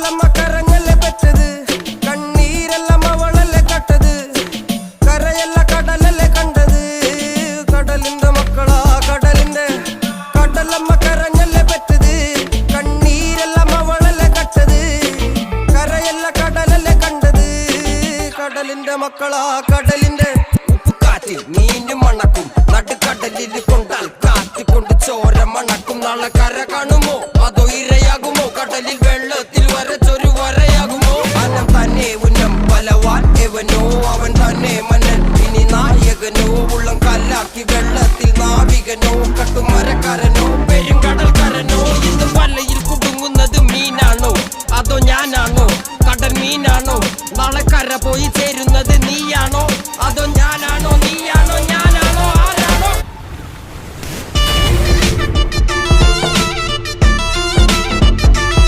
കടലമ്മ കരഞ്ഞല്ലേ പെറ്റത്, കണ്ണീരെല്ലാം അവളല്ലേ കട്ടത്, കരയല്ല കടലല്ലേ കണ്ടത്. കടലിന്റെ മക്കളാ കടലിന്റെ, കടലമ്മ കരഞ്ഞല്ലേ പെറ്റത്, കണ്ണീരെല്ലാം അവളല്ലേ കട്ടത്, കരയല്ല കടലല്ലേ കണ്ടത്. കടലിന്റെ മക്കളാ കടലിന്റെ. ഉപ്പുകാറ്റിൽ മീനും മണക്കും, നടുക്കടലിൽ കൊണ്ടാൽ കാറ്റിക്കൊണ്ട് ചോര മണക്കും. നാളെ കര കാണുമോ അതോ ഇരയാകുമോ, കടലിൽ വെള്ളത്തിൽ വരച്ചൊരു വരയാകുമോ. അനം തന്നെ ഉന്നം ബലവാൻ എവനോ, അവൻ തന്നെ മന്നൻ ഇനി നായകനോ. ഉള്ളം കല്ലാക്കി വെള്ളത്തിൽ നാവികനോ, കട്ടുമരക്കാരനോ പെരുങ്കടൽക്കാരനോ. ഇന്ന് വലയിൽ കുടുങ്ങുന്നത് മീനാണോ അതോ ഞാനാണോ, കടൽ മീനാണോ. നാളെ കര പോയി ചേരുന്നത് നീയാണോ.